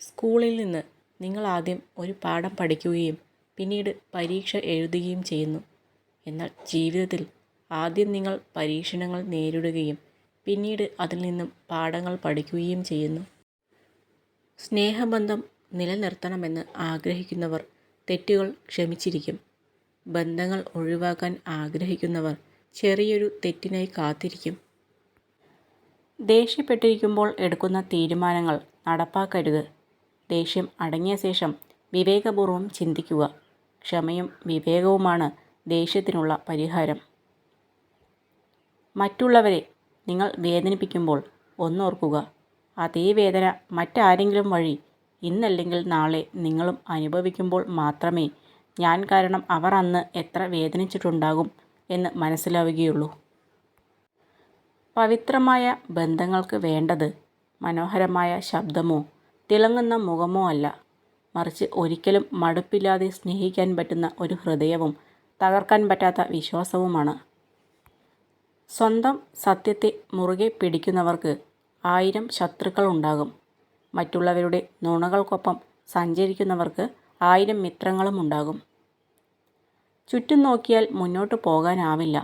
സ്കൂളിൽ നിന്ന് നിങ്ങൾ ആദ്യം ഒരു പാഠം പഠിക്കുകയും പിന്നീട് പരീക്ഷ എഴുതുകയും ചെയ്യുന്നു. എന്നാൽ ജീവിതത്തിൽ ആദ്യം നിങ്ങൾ പരീക്ഷണങ്ങൾ നേരിടുകയും പിന്നീട് അതിൽ നിന്നും പാഠങ്ങൾ പഠിക്കുകയും ചെയ്യുന്നു. സ്നേഹബന്ധം നിലനിർത്തണമെന്ന് ആഗ്രഹിക്കുന്നവർ തെറ്റുകൾ ക്ഷമിച്ചിരിക്കും. ബന്ധങ്ങൾ ഒഴിവാക്കാൻ ആഗ്രഹിക്കുന്നവർ ചെറിയൊരു തെറ്റിനായി കാത്തിരിക്കും. ദേഷ്യപ്പെട്ടിരിക്കുമ്പോൾ എടുക്കുന്ന തീരുമാനങ്ങൾ നടപ്പാക്കരുത്. ദേഷ്യം അടങ്ങിയ ശേഷം വിവേകപൂർവ്വം ചിന്തിക്കുക. ക്ഷമയും വിവേകവുമാണ് ദേഷ്യത്തിനുള്ള പരിഹാരം. മറ്റുള്ളവരെ നിങ്ങൾ വേദനിപ്പിക്കുമ്പോൾ ഒന്നോർക്കുക. അതേ വേദന മറ്റാരെങ്കിലും വഴി ഇന്നല്ലെങ്കിൽ നാളെ നിങ്ങളും അനുഭവിക്കുമ്പോൾ മാത്രമേ ഞാൻ കാരണം അവർ അന്ന് എത്ര വേദനിച്ചിട്ടുണ്ടാകും എന്ന് മനസ്സിലാവുകയുള്ളൂ. പവിത്രമായ ബന്ധങ്ങൾക്ക് വേണ്ടത് മനോഹരമായ ശബ്ദമോ തിളങ്ങുന്ന മുഖമോ അല്ല, മറിച്ച് ഒരിക്കലും മടുപ്പില്ലാതെ സ്നേഹിക്കാൻ പറ്റുന്ന ഒരു ഹൃദയവും തകർക്കാൻ പറ്റാത്ത വിശ്വാസവുമാണ്. സ്വന്തം സത്യത്തെ മുറുകെ പിടിക്കുന്നവർക്ക് 1000 ശത്രുക്കളുണ്ടാകും. മറ്റുള്ളവരുടെ നുണകൾക്കൊപ്പം സഞ്ചരിക്കുന്നവർക്ക് 1000 മിത്രങ്ങളും ഉണ്ടാകും. ചുറ്റും നോക്കിയാൽ മുന്നോട്ട് പോകാനാവില്ല.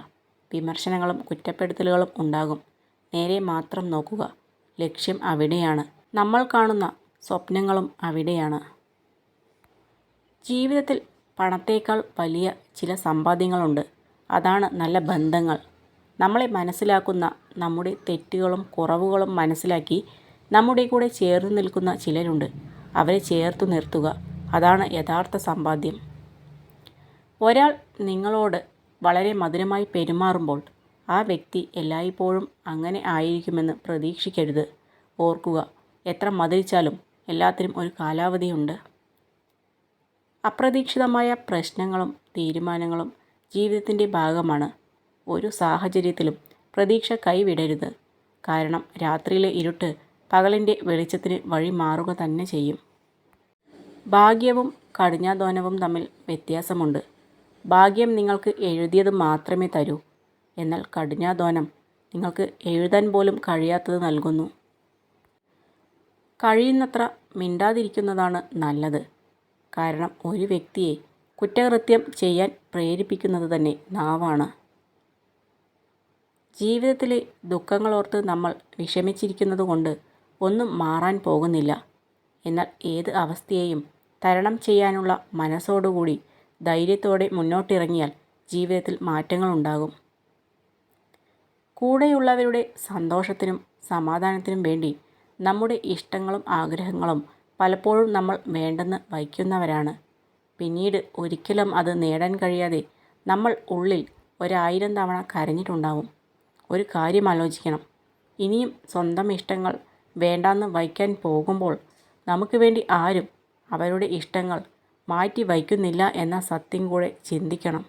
വിമർശനങ്ങളും കുറ്റപ്പെടുത്തലുകളും ഉണ്ടാകും. നേരെ മാത്രം നോക്കുക. ലക്ഷ്യം അവിടെയാണ്. നമ്മൾ കാണുന്ന സ്വപ്നങ്ങളും അവിടെയാണ്. ജീവിതത്തിൽ പണത്തേക്കാൾ വലിയ ചില സമ്പാദ്യങ്ങളുണ്ട്. അതാണ് നല്ല ബന്ധങ്ങൾ. നമ്മളെ മനസ്സിലാക്കുന്ന, നമ്മുടെ തെറ്റുകളും കുറവുകളും മനസ്സിലാക്കി നമ്മുടെ കൂടെ ചേർന്ന് നിൽക്കുന്ന ചിലരുണ്ട്. അവരെ ചേർത്തു നിർത്തുക. അതാണ് യഥാർത്ഥ സമ്പാദ്യം. ഒരാൾ നിങ്ങളോട് വളരെ മധുരമായി പെരുമാറുമ്പോൾ ആ വ്യക്തി എല്ലായ്പ്പോഴും അങ്ങനെ ആയിരിക്കുമെന്ന് പ്രതീക്ഷിക്കരുത്. ഓർക്കുക, എത്ര മധുരിച്ചാലും എല്ലാത്തിനും ഒരു കാലാവധിയുണ്ട്. അപ്രതീക്ഷിതമായ പ്രശ്നങ്ങളും തീരുമാനങ്ങളും ജീവിതത്തിൻ്റെ ഭാഗമാണ്. ഒരു സാഹചര്യത്തിലും പ്രതീക്ഷ കൈവിടരുത്. കാരണം രാത്രിയിലെ ഇരുട്ട് പകലിൻ്റെ വെളിച്ചത്തിന് വഴി മാറുക തന്നെ ചെയ്യും. ഭാഗ്യവും കഠിനാധ്വാനവും തമ്മിൽ വ്യത്യാസമുണ്ട്. ഭാഗ്യം നിങ്ങൾക്ക് എഴുതിയത് മാത്രമേ തരൂ. എന്നാൽ കഠിനാധ്വാനം നിങ്ങൾക്ക് എഴുതാൻ പോലും കഴിയാത്തത് നൽകുന്നു. കഴിയുന്നത്ര മിണ്ടാതിരിക്കുന്നതാണ് നല്ലത്. കാരണം ഒരു വ്യക്തിയെ കുറ്റകൃത്യം ചെയ്യാൻ പ്രേരിപ്പിക്കുന്നത് തന്നെ നാവാണ്. ജീവിതത്തിലെ ദുഃഖങ്ങളോർത്ത് നമ്മൾ വിഷമിച്ചിരിക്കുന്നതുകൊണ്ട് ഒന്നും മാറാൻ പോകുന്നില്ല. എന്നാൽ ഏത് അവസ്ഥയെയും തരണം ചെയ്യാനുള്ള മനസ്സോടുകൂടി ധൈര്യത്തോടെ മുന്നോട്ടിറങ്ങിയാൽ ജീവിതത്തിൽ മാറ്റങ്ങളുണ്ടാകും. കൂടെയുള്ളവരുടെ സന്തോഷത്തിനും സമാധാനത്തിനും വേണ്ടി നമ്മുടെ ഇഷ്ടങ്ങളും ആഗ്രഹങ്ങളും പലപ്പോഴും നമ്മൾ വേണ്ടെന്ന് വയ്ക്കുന്നവരാണ്. പിന്നീട് ഒരിക്കലും അത് നേടാൻ കഴിയാതെ നമ്മൾ ഉള്ളിൽ 1000 തവണ കരഞ്ഞിട്ടുണ്ടാവും. ഒരു കാര്യം ആലോചിക്കണം. ഇനിയും സ്വന്തം ഇഷ്ടങ്ങൾ വേണ്ടാന്ന് വയ്ക്കാൻ പോകുമ്പോൾ നമുക്ക് വേണ്ടി ആരും അവരുടെ ഇഷ്ടങ്ങൾ മാറ്റി വയ്ക്കുന്നില്ല എന്ന സത്യം കൂടെ ചിന്തിക്കണം.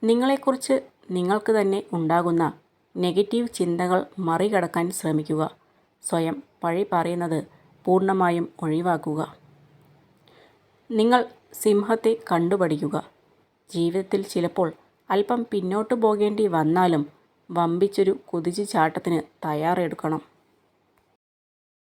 നിങ്ങളെക്കുറിച്ച് നിങ്ങൾക്ക് തന്നെ ഉണ്ടാകുന്ന നെഗറ്റീവ് ചിന്തകൾ മറികടക്കാൻ ശ്രമിക്കുക. സ്വയം പഴി പറയുന്നത് പൂർണ്ണമായും ഒഴിവാക്കുക. നിങ്ങൾ സിംഹത്തെ കണ്ടുപഠിക്കുക. ജീവിതത്തിൽ ചിലപ്പോൾ അല്പം പിന്നോട്ട് പോകേണ്ടി വന്നാലും വമ്പിച്ചൊരു കുതിച്ചുചാട്ടത്തിന് തയ്യാറെടുക്കണം.